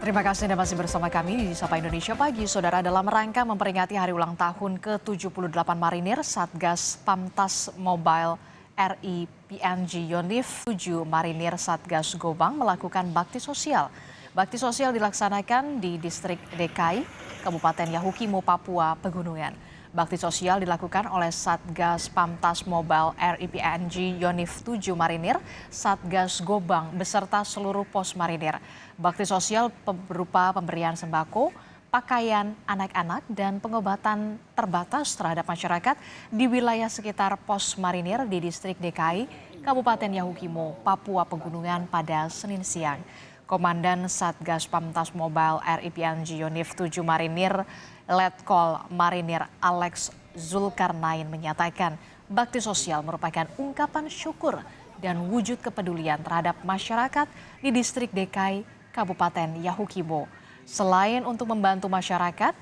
Terima kasih Anda masih bersama kami di Sapa Indonesia Pagi. Saudara, dalam rangka memperingati hari ulang tahun ke-78 Marinir, Satgas Pamtas Mobile RI PNG Yonif 7 Marinir Satgas Gobang melakukan bakti sosial. Bakti sosial dilaksanakan di Distrik DKI, Kabupaten Yahukimo, Papua Pegunungan. Bakti sosial dilakukan oleh Satgas Pamtas Mobile RI PNG Yonif 7 Marinir, Satgas Gobang beserta seluruh pos marinir. Bakti sosial berupa pemberian sembako, pakaian anak-anak, dan pengobatan terbatas terhadap masyarakat di wilayah sekitar pos marinir di Distrik DKI, Kabupaten Yahukimo, Papua Pegunungan pada Senin siang. Komandan Satgas Pamtas Mobile RI PNG Yonif 7 Marinir, Letkol Marinir Alex Zulkarnain menyatakan bakti sosial merupakan ungkapan syukur dan wujud kepedulian terhadap masyarakat di Distrik DKI Kabupaten Yahukimo. Selain untuk membantu masyarakat,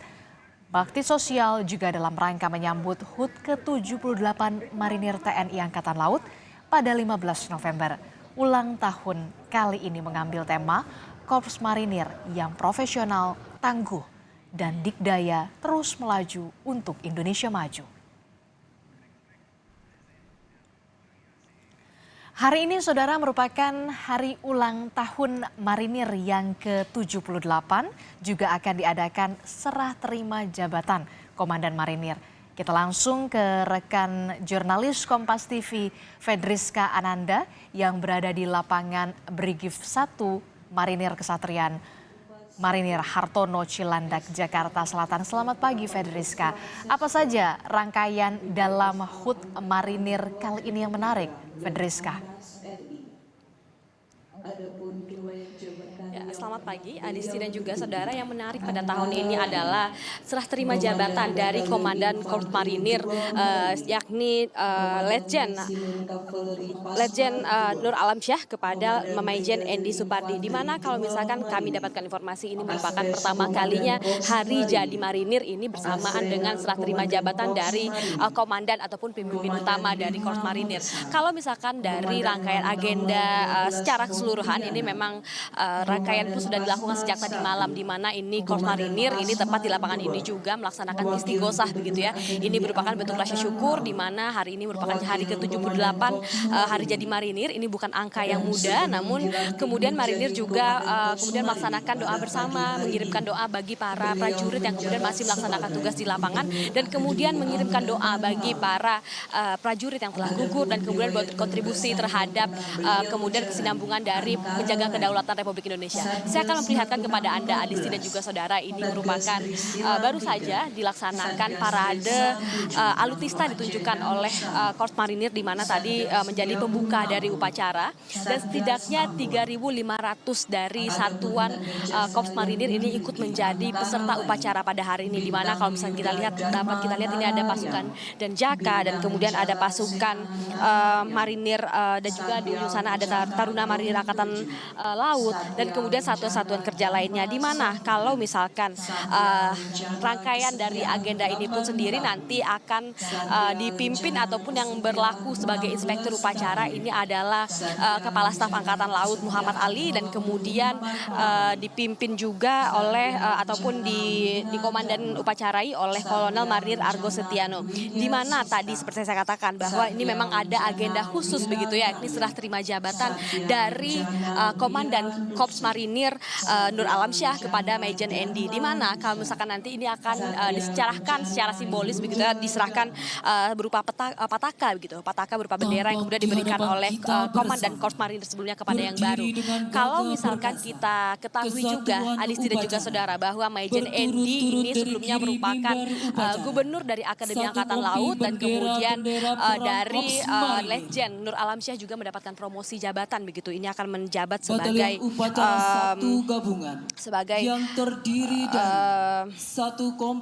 bakti sosial juga dalam rangka menyambut HUT ke-78 Marinir TNI Angkatan Laut pada 15 November. Ulang tahun kali ini mengambil tema Korps Marinir yang profesional, tangguh, dan dikdaya terus melaju untuk Indonesia maju. Hari ini, saudara, merupakan hari ulang tahun Marinir yang ke-78, juga akan diadakan serah terima jabatan Komandan Marinir. Kita langsung ke rekan jurnalis Kompas TV, Fedriska Ananda, yang berada di lapangan Brigif 1 Marinir Kesatrian Marinir Hartono Cilandak, Jakarta Selatan. Selamat pagi, Fedriska. Apa saja rangkaian dalam HUT Marinir kali ini yang menarik, Fedriska? Ya, selamat pagi, Adisti dan juga saudara. Yang menarik pada tahun ini adalah serah terima jabatan dari Komandan Korps Marinir, yakni Letjen Nur Alamsyah kepada Maijen Endi Supardi. Di mana kalau misalkan kami dapatkan informasi, ini merupakan pertama kalinya hari jadi Marinir ini bersamaan dengan serah terima jabatan dari Komandan ataupun pemimpin utama dari Korps Marinir. Kalau misalkan dari rangkaian agenda secara keseluruhan, ini memang rangkaian pun sudah dilakukan sejak tadi malam, di mana ini Korps Marinir ini tepat di lapangan ini juga melaksanakan istighosah begitu ya. Ini merupakan bentuk rasa syukur, di mana hari ini merupakan hari ke-78 hari jadi Marinir. Ini bukan angka yang mudah, namun kemudian Marinir juga kemudian melaksanakan doa bersama, mengirimkan doa bagi para prajurit yang kemudian masih melaksanakan tugas di lapangan, dan kemudian mengirimkan doa bagi para prajurit yang telah gugur dan kemudian berkontribusi terhadap kemudian kesinambungan dari menjaga kedaulatan Republik Indonesia. Saya akan memperlihatkan kepada Anda, Adisti dan juga saudara, ini merupakan baru saja dilaksanakan parade alutista ditunjukkan oleh Korps Marinir, di mana tadi menjadi pembuka dari upacara, dan setidaknya 3.500 dari satuan Korps Marinir ini ikut menjadi peserta upacara pada hari ini, di mana kalau misalnya kita lihat, dapat kita lihat ini ada pasukan dan Jaka, dan kemudian ada pasukan Marinir, dan juga di ujung sana ada Taruna Marinir Angkatan Laut, dan kemudian satuan-satuan kerja lainnya, di mana kalau misalkan rangkaian dari agenda ini pun sendiri nanti akan dipimpin ataupun yang berlaku sebagai inspektur upacara ini adalah Kepala Staf Angkatan Laut Muhammad Ali, dan kemudian dipimpin juga oleh ataupun di komandan upacarai oleh Kolonel Marinir Argo Setiano, di mana tadi seperti saya katakan bahwa ini memang ada agenda khusus begitu ya, ini serah terima jabatan dari Komandan Korps Marinir Nur Alamsyah kepada Maijen Endi, di mana kalau misalkan nanti ini akan disecarahkan secara simbolis begitu ya, diserahkan berupa pataka begitu, pataka berupa bendera yang kemudian diberikan oleh Komandan Korps Marinir sebelumnya kepada yang baru. Kalau misalkan kita ketahui juga, Adisti dan juga saudara, bahwa Maijen Endi ini sebelumnya merupakan gubernur dari Akademi Angkatan Laut, dan kemudian dari Letjen Nur Alamsyah juga mendapatkan promosi jabatan begitu. Ini akan menjabat sebagai yang terdiri dari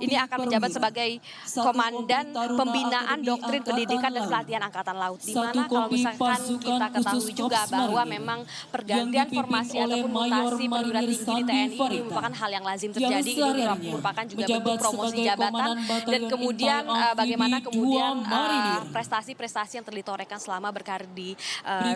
ini akan menjabat sebagai Komandan Pembinaan Doktrin Pendidikan dan Pelatihan Angkatan Laut, di mana kalau misalkan kita ketahui juga bahwa memang pergantian formasi ataupun mutasi perwira tinggi di TNI ini merupakan hal yang lazim terjadi. Ini merupakan juga bentuk promosi jabatan, dan kemudian bagaimana kemudian prestasi-prestasi yang terditorehkan selama berkarir di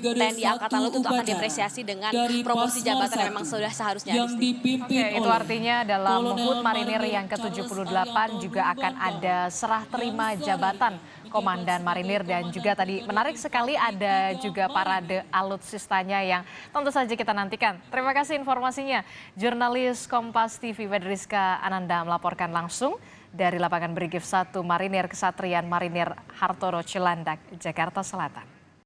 TNI Angkatan Laut itu akan diapresiasi dengan promosi jabatan yang memang sudah seharusnya. yang dipimpin Oke, itu oleh artinya dalam Kolonel HUT Marinir Marinir yang ke-78 Charles juga akan ada serah terima jabatan Komandan Marinir dan juga tadi menarik sekali ada juga parade alutsistanya yang tentu saja kita nantikan. Terima kasih informasinya. Jurnalis Kompas TV Wedriska Ananda melaporkan langsung dari lapangan Brigif 1 Marinir Kesatrian Marinir Hartoro Cilandak, Jakarta Selatan.